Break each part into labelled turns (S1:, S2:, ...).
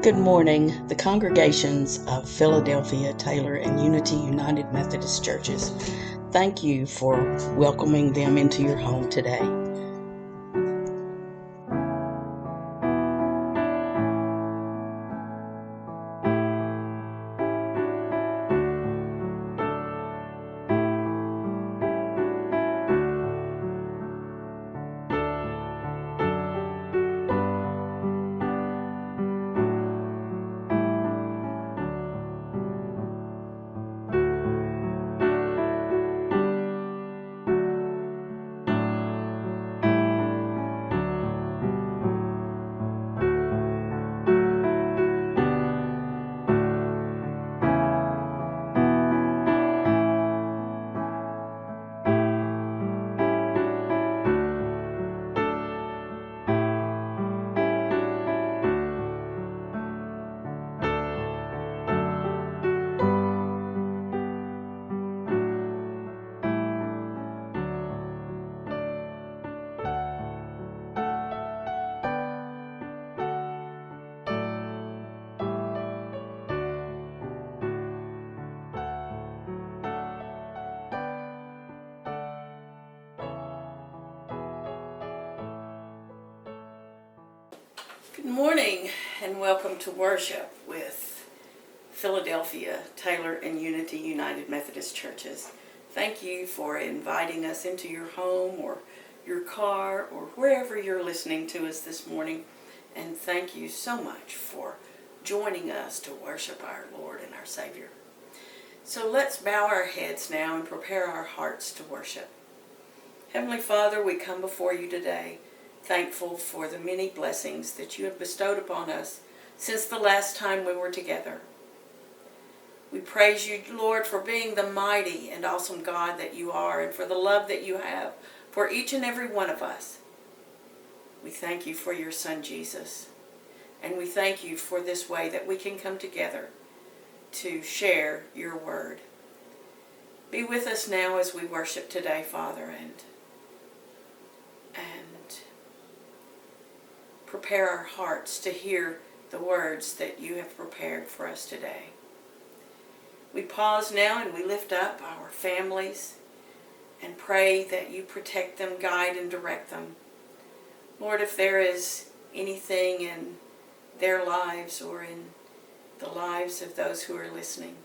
S1: Good morning. The congregations of Philadelphia, Taylor, and Unity United Methodist Churches, thank you for welcoming them into your home today.
S2: Good morning and welcome to worship with Philadelphia, Taylor, and Unity United Methodist Churches. Thank you for inviting us into your home or your car or wherever you're listening to us this morning. And thank you so much for joining us to worship our Lord and our Savior. So let's bow our heads now and prepare our hearts to worship. Heavenly Father, we come before you today, thankful for the many blessings that you have bestowed upon us since the last time we were together. We praise you, Lord, for being the mighty and awesome God that you are and for the love that you have for each and every one of us. We thank you for your Son, Jesus, and we thank you for this way that we can come together to share your word. Be with us now as we worship today, Father, and prepare our hearts to hear the words that you have prepared for us today. We pause now and we lift up our families and pray that you protect them, guide and direct them. Lord, if there is anything in their lives or in the lives of those who are listening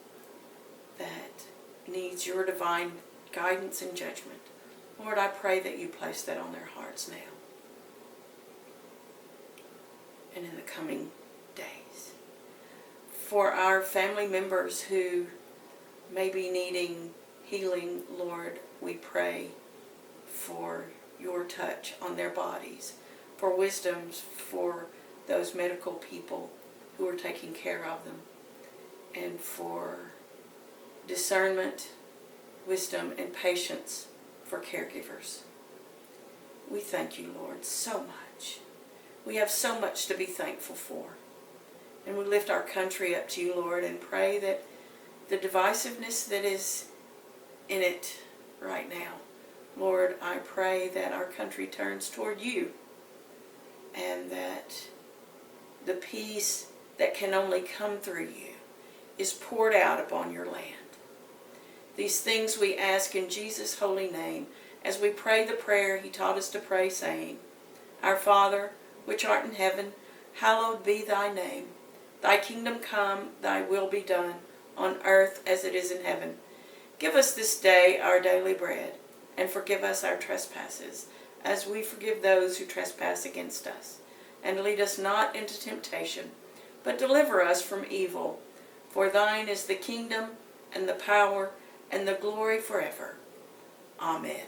S2: that needs your divine guidance and judgment, Lord, I pray that you place that on their hearts now and in the coming days. For our family members who may be needing healing, Lord, we pray for your touch on their bodies, for wisdoms for those medical people who are taking care of them, and for discernment, wisdom, and patience for caregivers. We thank you, Lord, so much. We have so much to be thankful for. And we lift our country up to you, Lord, and pray that the divisiveness that is in it right now, Lord, I pray that our country turns toward you and that the peace that can only come through you is poured out upon your land. These things we ask in Jesus' holy name as we pray the prayer he taught us to pray, saying, Our Father, which art in heaven, hallowed be thy name. Thy kingdom come, thy will be done, on earth as it is in heaven. Give us this day our daily bread, and forgive us our trespasses, as we forgive those who trespass against us. And lead us not into temptation, but deliver us from evil. For thine is the kingdom, and the power, and the glory forever. Amen.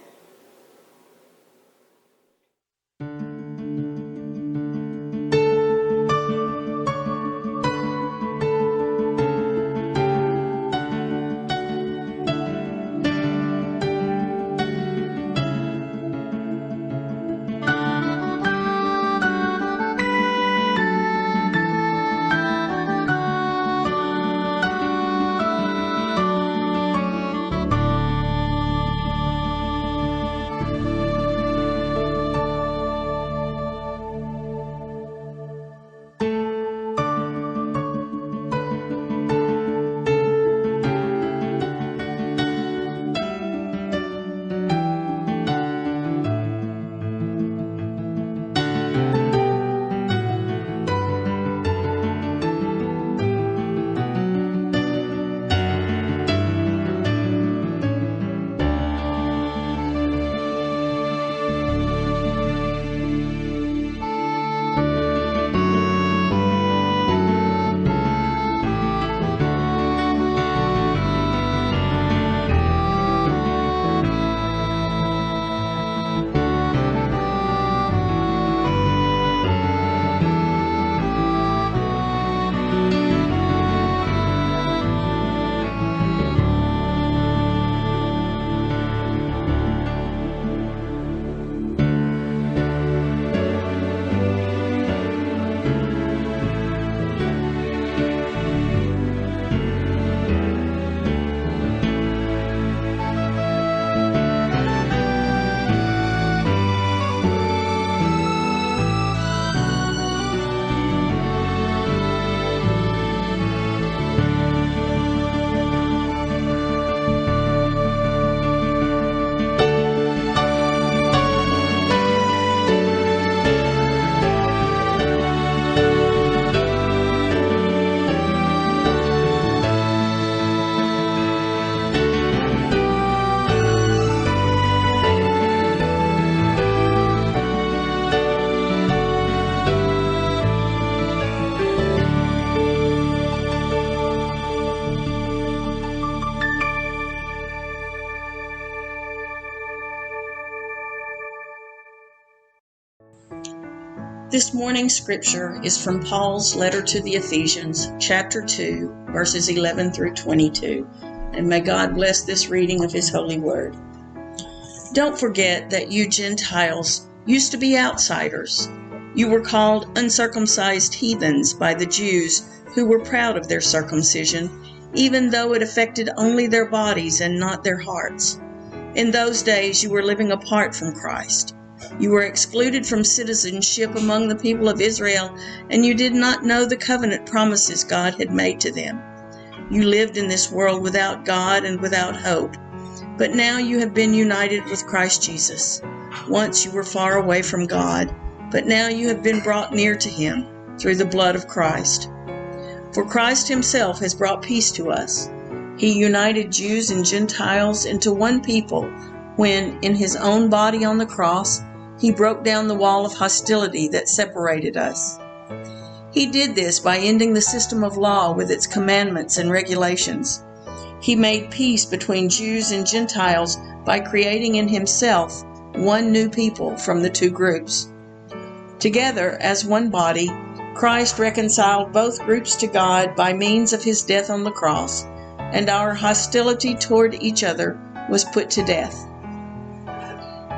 S1: This morning's scripture is from Paul's letter to the Ephesians, chapter 2, verses 11 through 22. And may God bless this reading of His holy word. Don't forget that you Gentiles used to be outsiders. You were called uncircumcised heathens by the Jews who were proud of their circumcision, even though it affected only their bodies and not their hearts. In those days you were living apart from Christ. You were excluded from citizenship among the people of Israel, and you did not know the covenant promises God had made to them. You lived in this world without God and without hope. But now you have been united with Christ Jesus. Once you were far away from God, but now you have been brought near to Him through the blood of Christ. For Christ Himself has brought peace to us. He united Jews and Gentiles into one people when, in His own body on the cross, He broke down the wall of hostility that separated us. He did this by ending the system of law with its commandments and regulations. He made peace between Jews and Gentiles by creating in Himself one new people from the two groups. Together, as one body, Christ reconciled both groups to God by means of His death on the cross, and our hostility toward each other was put to death.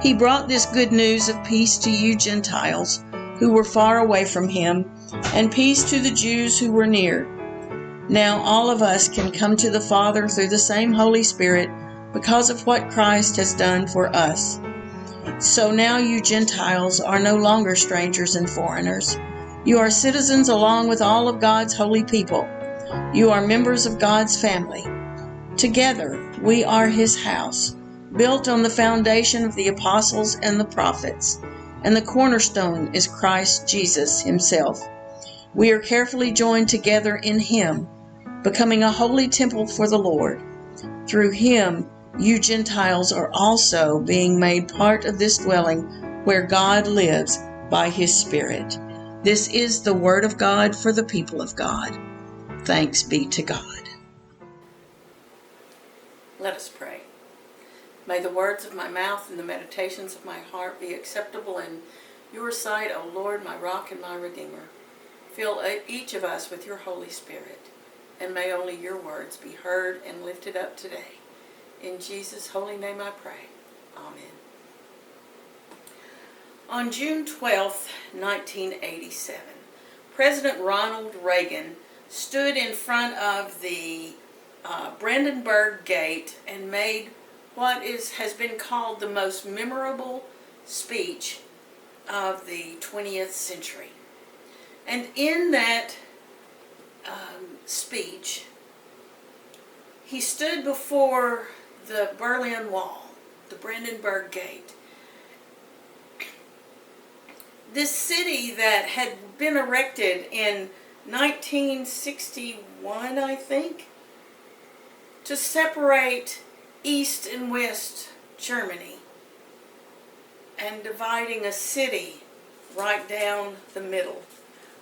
S1: He brought this good news of peace to you Gentiles who were far away from Him, and peace to the Jews who were near. Now all of us can come to the Father through the same Holy Spirit because of what Christ has done for us. So now you Gentiles are no longer strangers and foreigners. You are citizens along with all of God's holy people. You are members of God's family. Together we are His house, built on the foundation of the apostles and the prophets, and the cornerstone is Christ Jesus Himself. We are carefully joined together in Him, becoming a holy temple for the Lord. Through Him, you Gentiles are also being made part of this dwelling where God lives by His Spirit. This is the word of God for the people of God. Thanks be to God.
S2: Let us pray. May the words of my mouth and the meditations of my heart be acceptable in your sight, O Lord, my rock and my redeemer. Fill each of us with your Holy Spirit, and may only your words be heard and lifted up today. In Jesus' holy name I pray. Amen. On June 12, 1987, President Ronald Reagan stood in front of the Brandenburg Gate and made what has been called the most memorable speech of the 20th century. And in that speech, he stood before the Berlin Wall, the Brandenburg Gate. This city that had been erected in 1961, I think, to separate East and West Germany and dividing a city right down the middle.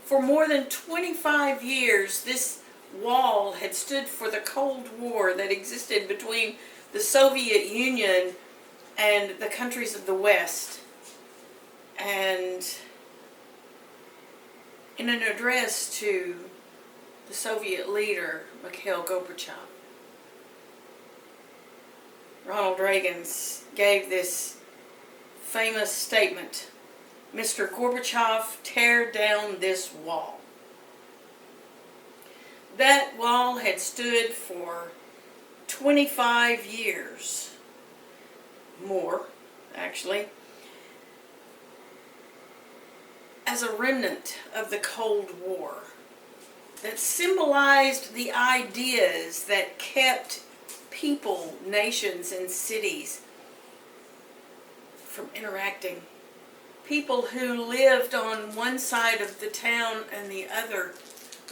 S2: For more than 25 years, this wall had stood for the Cold War that existed between the Soviet Union and the countries of the West. And in an address to the Soviet leader, Mikhail Gorbachev, Ronald Reagan gave this famous statement: "Mr. Gorbachev, tear down this wall." That wall had stood for 25 years, more actually, as a remnant of the Cold War that symbolized the ideas that kept people, nations, and cities from interacting. People who lived on one side of the town and the other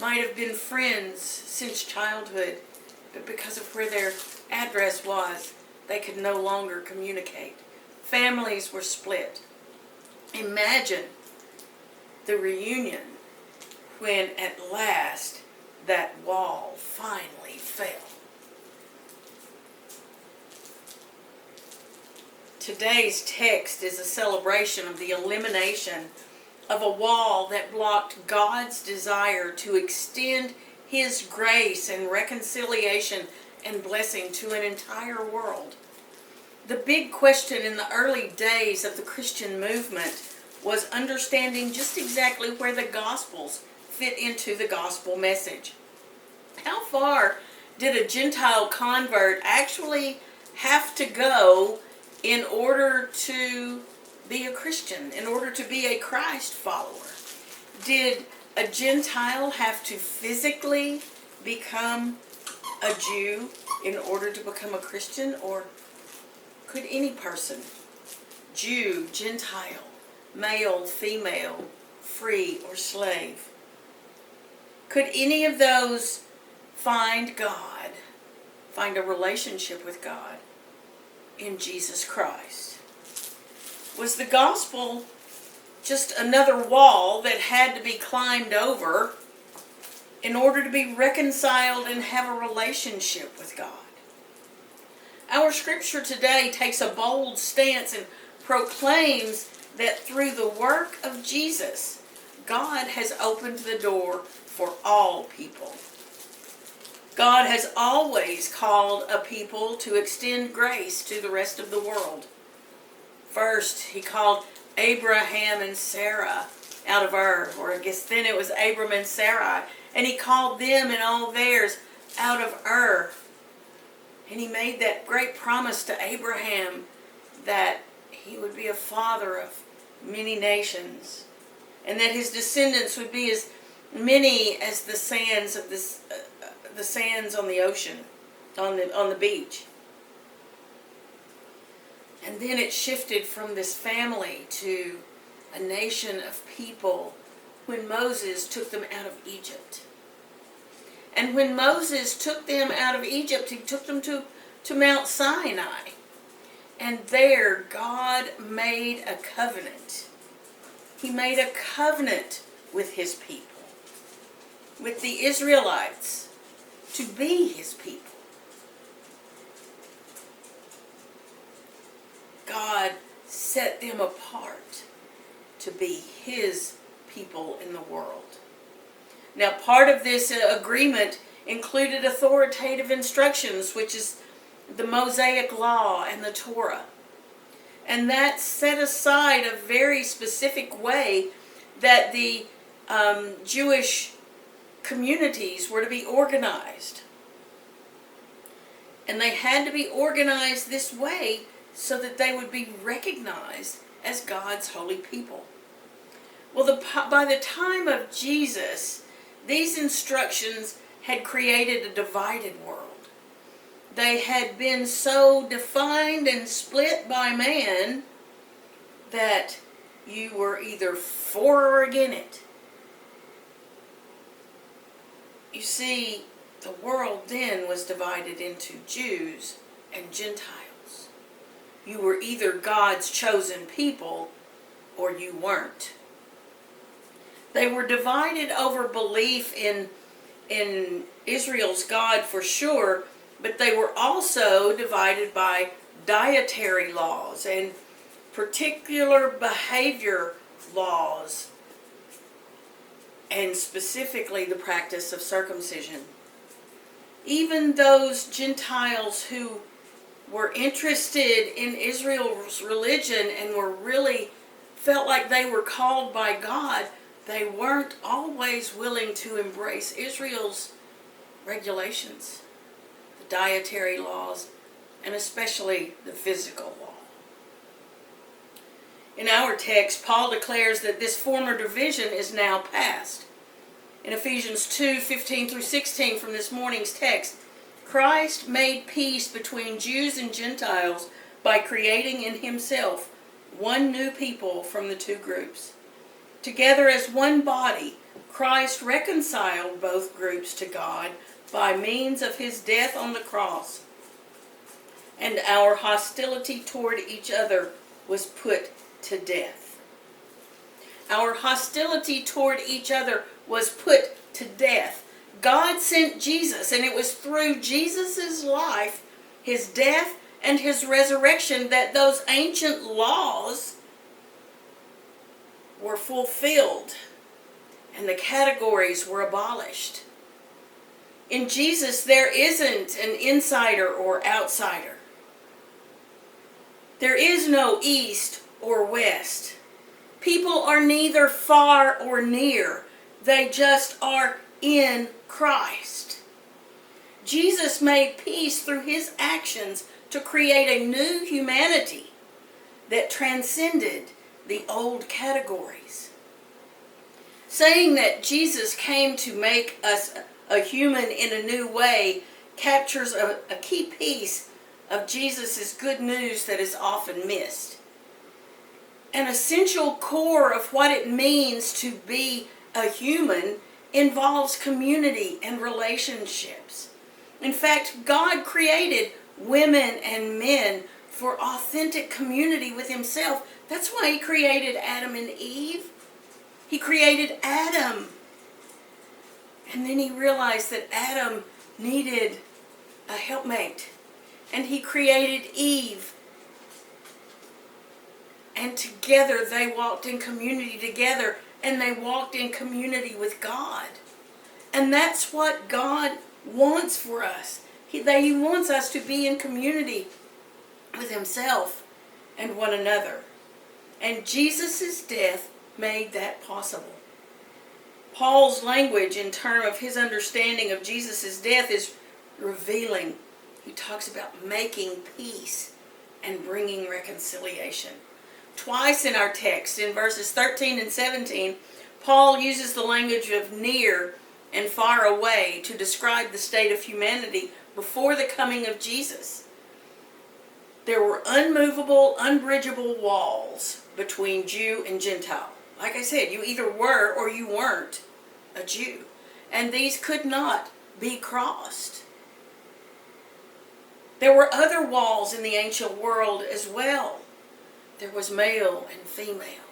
S2: might have been friends since childhood, but because of where their address was, they could no longer communicate. Families were split. Imagine the reunion when at last that wall finally fell. Today's text is a celebration of the elimination of a wall that blocked God's desire to extend His grace and reconciliation and blessing to an entire world. The big question in the early days of the Christian movement was understanding just exactly where the Gospels fit into the gospel message. How far did a Gentile convert actually have to go in order to be a Christian, in order to be a Christ follower? Did a Gentile have to physically become a Jew in order to become a Christian? Or could any person, Jew, Gentile, male, female, free or slave, could any of those find God, find a relationship with God in Jesus Christ? Was the gospel just another wall that had to be climbed over in order to be reconciled and have a relationship with God? Our scripture today takes a bold stance and proclaims that through the work of Jesus, God has opened the door for all people. God has always called a people to extend grace to the rest of the world. First, He called Abraham and Sarah out of Ur, or I guess then it was Abram and Sarai, and He called them and all theirs out of Ur. And He made that great promise to Abraham that he would be a father of many nations, and that his descendants would be as many as the sands of this, the sands on the ocean, on the beach. And then it shifted from this family to a nation of people when Moses took them out of Egypt. And when Moses took them out of Egypt, He took them to Mount Sinai. And there God made a covenant. He made a covenant with His people, with the Israelites, to be His people. God set them apart to be His people in the world. Now, part of this agreement included authoritative instructions, which is the Mosaic Law and the Torah. And that set aside a very specific way that the Jewish communities were to be organized. And they had to be organized this way so that they would be recognized as God's holy people. Well, by the time of Jesus, these instructions had created a divided world. They had been so defined and split by man that you were either for or against it. You see, the world then was divided into Jews and Gentiles. You were either God's chosen people or you weren't. They were divided over belief in Israel's God for sure, but they were also divided by dietary laws and particular behavior laws, and specifically the practice of circumcision. Even those Gentiles who were interested in Israel's religion and were really felt like they were called by God, they weren't always willing to embrace Israel's regulations, the dietary laws, and especially the physical law. In our text, Paul declares that this former division is now past. In Ephesians 2:15 through 16 from this morning's text, Christ made peace between Jews and Gentiles by creating in Himself one new people from the two groups. Together as one body, Christ reconciled both groups to God by means of His death on the cross. And our hostility toward each other was put to death. Our hostility toward each other was put to death. God sent Jesus, and it was through Jesus' life, His death, and His resurrection that those ancient laws were fulfilled and the categories were abolished. In Jesus, there isn't an insider or outsider. There is no east or west. People are neither far or near. They just are in Christ. Jesus made peace through his actions to create a new humanity that transcended the old categories. Saying that Jesus came to make us a human in a new way captures a key piece of Jesus' good news that is often missed. An essential core of what it means to be a human involves community and relationships. In fact, God created women and men for authentic community with himself. That's why he created Adam and Eve. He created Adam. And then he realized that Adam needed a helpmate. And he created Eve. And together they walked in community together. And they walked in community with God. And that's what God wants for us. He wants us to be in community with himself and one another. And Jesus' death made that possible. Paul's language in terms of his understanding of Jesus' death is revealing. He talks about making peace and bringing reconciliation. Twice in our text, in verses 13 and 17, Paul uses the language of near and far away to describe the state of humanity before the coming of Jesus. There were unmovable, unbridgeable walls between Jew and Gentile. Like I said, you either were or you weren't a Jew. And these could not be crossed. There were other walls in the ancient world as well. There was male and female,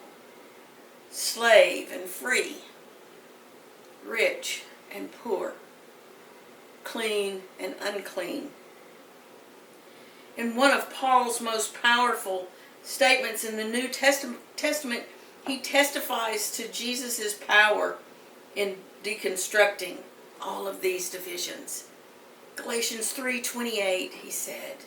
S2: slave and free, rich and poor, clean and unclean. In one of Paul's most powerful statements in the New Testament, he testifies to Jesus' power in deconstructing all of these divisions. Galatians 3:28, he said,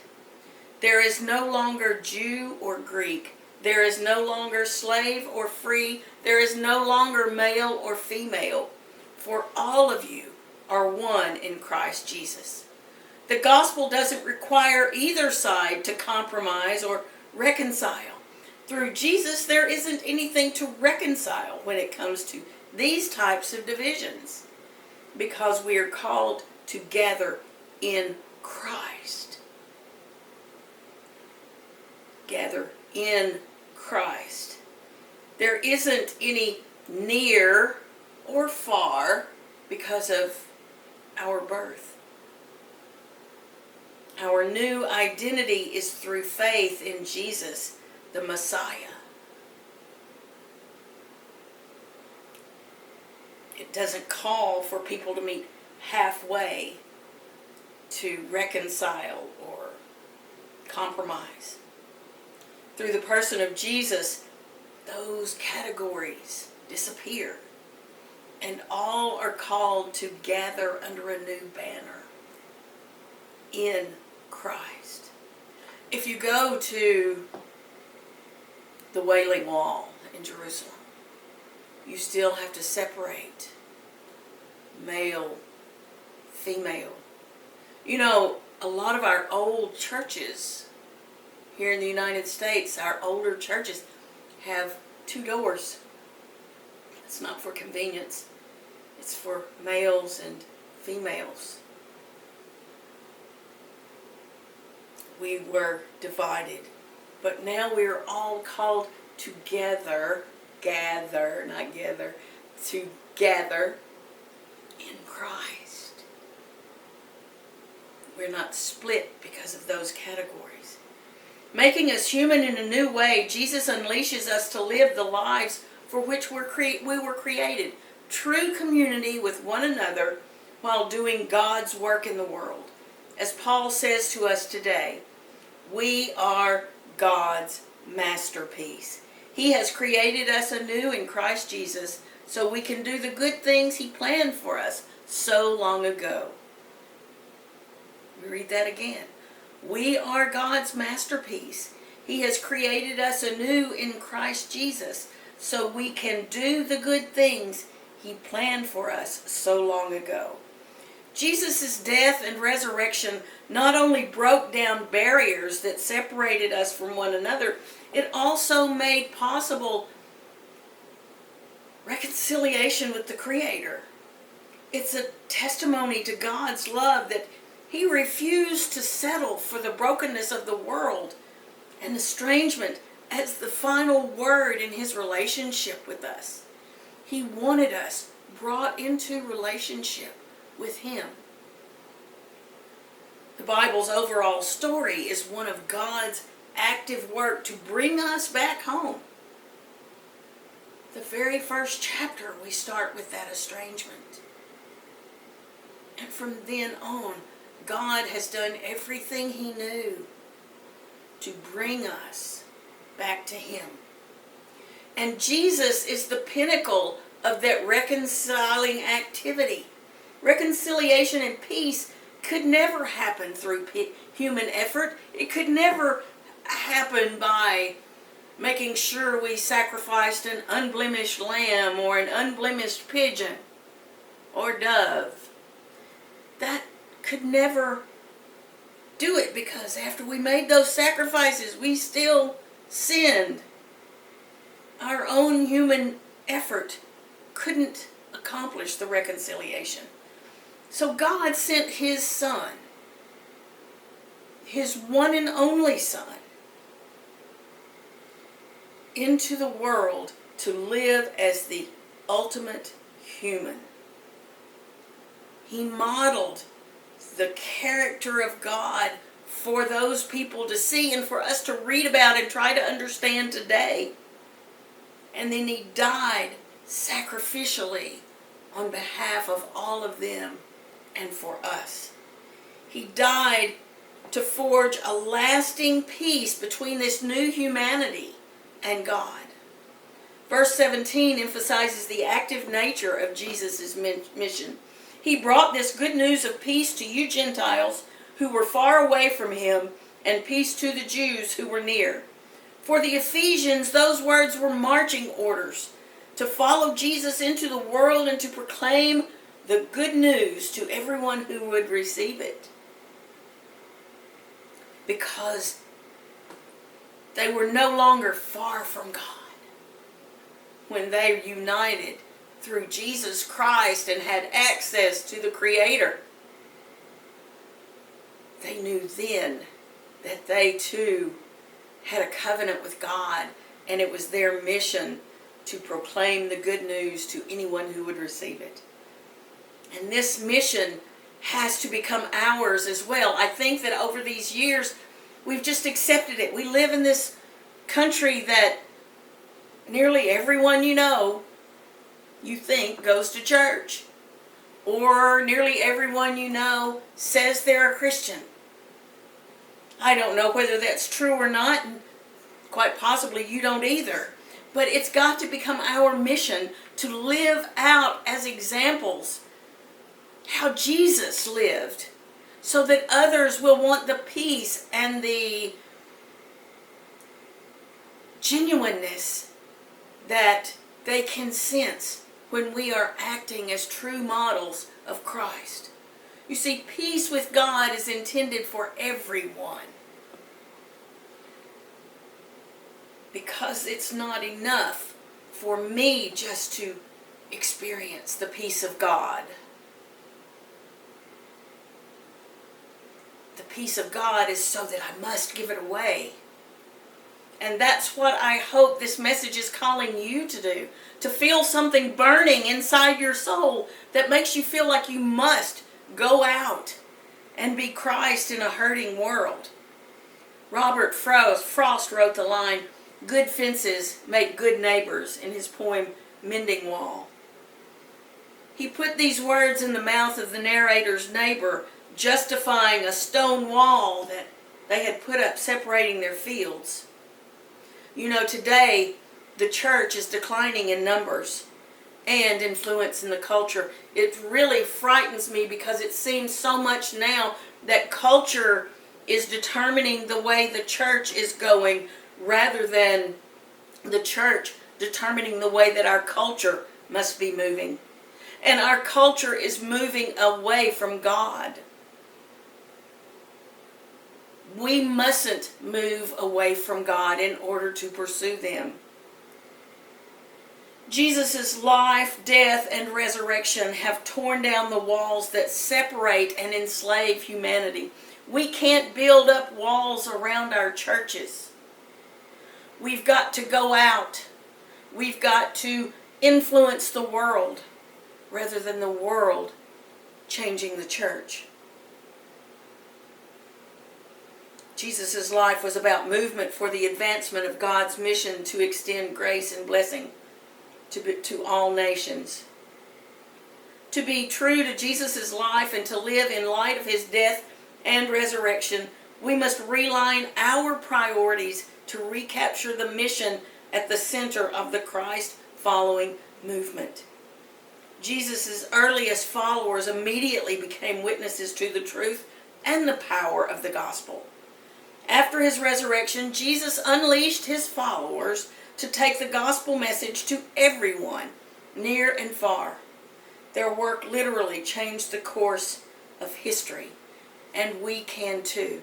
S2: "There is no longer Jew or Greek. There is no longer slave or free. There is no longer male or female. For all of you are one in Christ Jesus." The gospel doesn't require either side to compromise or reconcile. Through Jesus, there isn't anything to reconcile when it comes to these types of divisions, because we are called to gather in Christ. Gather in Christ. There isn't any near or far because of our birth. Our new identity is through faith in Jesus, the Messiah. It doesn't call for people to meet halfway to reconcile or compromise. Through the person of Jesus, those categories disappear, and all are called to gather under a new banner in Christ. If you go to the Wailing Wall in Jerusalem, you still have to separate male, female. You know, a lot of our old churches here in the United States, our older churches, have 2 doors. It's not for convenience. It's for males and females. We were divided, but now we're all called together, together in Christ. We're not split because of those categories. Making us human in a new way, Jesus unleashes us to live the lives for which we were created. True community with one another while doing God's work in the world. As Paul says to us today, we are God's masterpiece. He has created us anew in Christ Jesus so we can do the good things He planned for us so long ago. Let me read that again. We are God's masterpiece. He has created us anew in Christ Jesus so we can do the good things He planned for us so long ago. Jesus' death and resurrection not only broke down barriers that separated us from one another, it also made possible reconciliation with the Creator. It's a testimony to God's love that He refused to settle for the brokenness of the world and estrangement as the final word in His relationship with us. He wanted us brought into relationship with Him. The Bible's overall story is one of God's active work to bring us back home. The very first chapter, we start with that estrangement. And from then on, God has done everything He knew to bring us back to Him. And Jesus is the pinnacle of that reconciling activity. Reconciliation and peace could never happen through human effort. It could never happen by making sure we sacrificed an unblemished lamb or an unblemished pigeon or dove. That could never do it because after we made those sacrifices, we still sinned. Our own human effort couldn't accomplish the reconciliation. So God sent His Son, His one and only Son, into the world to live as the ultimate human. He modeled the character of God for those people to see and for us to read about and try to understand today. And then He died sacrificially on behalf of all of them and for us. He died to forge a lasting peace between this new humanity and God. Verse 17 emphasizes the active nature of Jesus' mission. He brought this good news of peace to you Gentiles who were far away from Him, and peace to the Jews who were near. For the Ephesians, those words were marching orders to follow Jesus into the world and to proclaim the good news to everyone who would receive it. Because they were no longer far from God when they united through Jesus Christ and had access to the Creator. They knew then that they too had a covenant with God, and it was their mission to proclaim the good news to anyone who would receive it. And this mission has to become ours as well. I think that over these years, we've just accepted it. We live in this country that nearly everyone you think goes to church. Or nearly everyone says they're a Christian. I don't know whether that's true or not, and quite possibly you don't either. But it's got to become our mission to live out as examples how Jesus lived, so that others will want the peace and the genuineness that they can sense when we are acting as true models of Christ. You see, peace with God is intended for everyone. Because it's not enough for me just to experience the peace of God. The peace of God is so that I must give it away. And that's what I hope this message is calling you to do. To feel something burning inside your soul that makes you feel like you must go out and be Christ in a hurting world. Robert Frost wrote the line, "Good fences make good neighbors," in his poem Mending Wall. He put these words in the mouth of the narrator's neighbor, justifying a stone wall that they had put up separating their fields. Today, the church is declining in numbers and influence in the culture. It really frightens me because it seems so much now that culture is determining the way the church is going rather than the church determining the way that our culture must be moving. And our culture is moving away from God. We mustn't move away from God in order to pursue them. Jesus' life, death, and resurrection have torn down the walls that separate and enslave humanity. We can't build up walls around our churches. We've got to go out. We've got to influence the world rather than the world changing the church. Jesus' life was about movement for the advancement of God's mission to extend grace and blessing to all nations. To be true to Jesus' life and to live in light of his death and resurrection, we must realign our priorities to recapture the mission at the center of the Christ-following movement. Jesus' earliest followers immediately became witnesses to the truth and the power of the gospel. After his resurrection, Jesus unleashed his followers to take the gospel message to everyone, near and far. Their work literally changed the course of history, and we can too.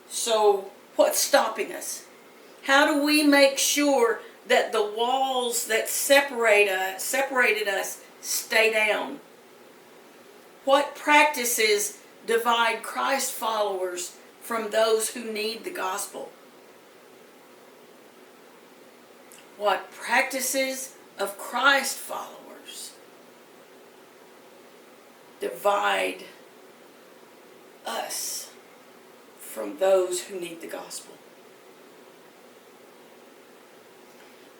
S2: So, what's stopping us? How do we make sure that the walls that separated us stay down? What practices divide Christ followers from those who need the gospel? What practices of Christ followers divide us from those who need the gospel?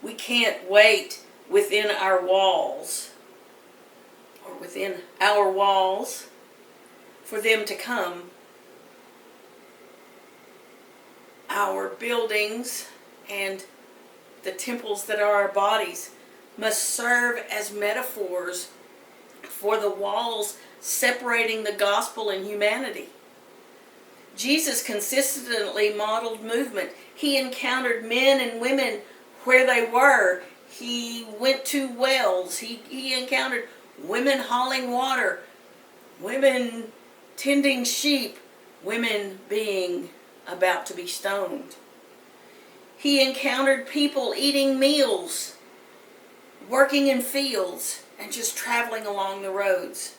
S2: We can't wait within our walls for them to come. Our buildings and the temples that are our bodies must serve as metaphors for the walls separating the gospel and humanity. Jesus consistently modeled movement. He encountered men and women where they were. He went to wells. He encountered women hauling water, women tending sheep, women being about to be stoned. He encountered people eating meals, working in fields, and just traveling along the roads.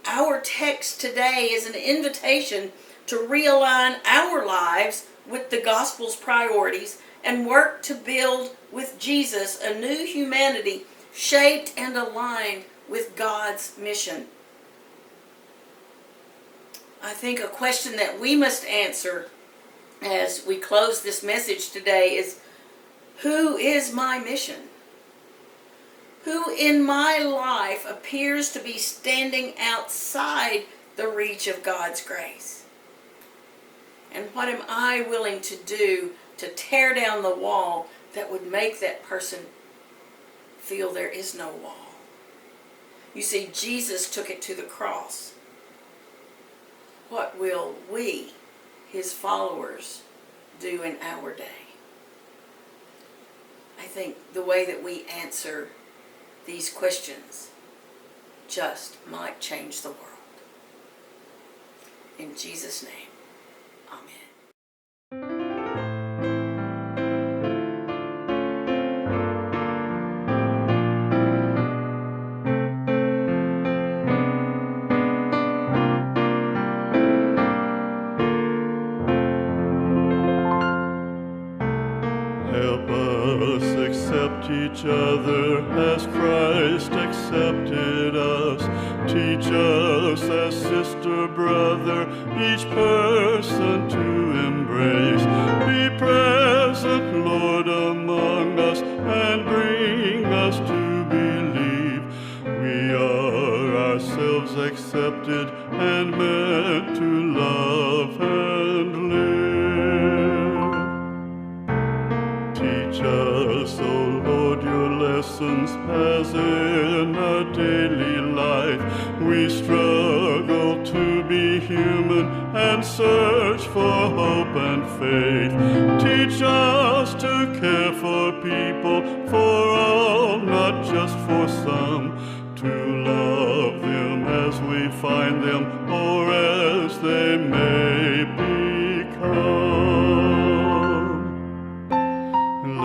S2: Our text today is an invitation to realign our lives with the gospel's priorities and work to build with Jesus a new humanity shaped and aligned with God's mission. I think a question that we must answer as we close this message today is, who is my mission? Who in my life appears to be standing outside the reach of God's grace? And what am I willing to do to tear down the wall that would make that person feel there is no wall? You see, Jesus took it to the cross. What will we, his followers, do in our day? I think the way that we answer these questions just might change the world. In Jesus' name, amen.
S3: Help us accept each other as Christ accepted us. Teach us as sister, brother, each person to embrace. Be present, Lord, among us and bring us to believe we are ourselves accepted and meant to love and live. Teach us daily life. We struggle to be human and search for hope and faith. Teach us to care for people, for all, not just for some, to love them as we find them or as they may become.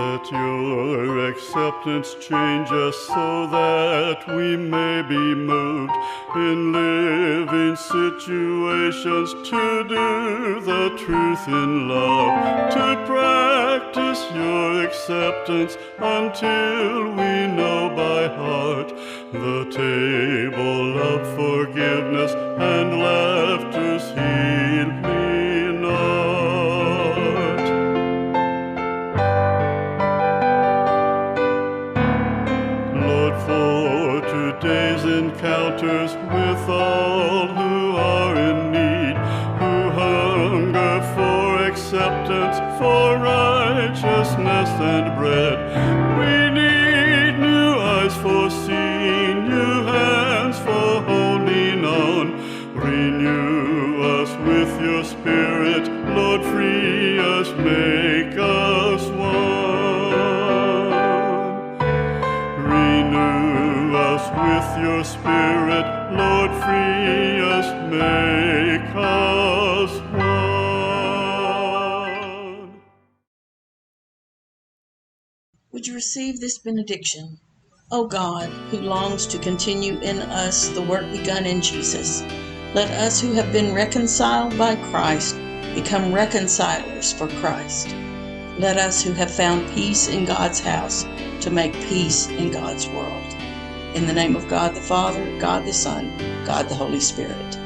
S3: Let your acceptance change us so that we may be moved in living situations to do the truth in love, to practice your acceptance until we know by heart the table of forgiveness and laughter's healing art. Lord, for today's encounters with all who are in need, who hunger for acceptance, for righteousness and bread, we need new eyes for seeing, new hands for holding on. Renew us with your Spirit, Lord, free us, make us one. Renew us with your Spirit, Lord, free us, make us one.
S1: Would you receive this benediction? O God, who longs to continue in us the work begun in Jesus, let us who have been reconciled by Christ become reconcilers for Christ. Let us who have found peace in God's house to make peace in God's world. In the name of God the Father, God the Son, God the Holy Spirit.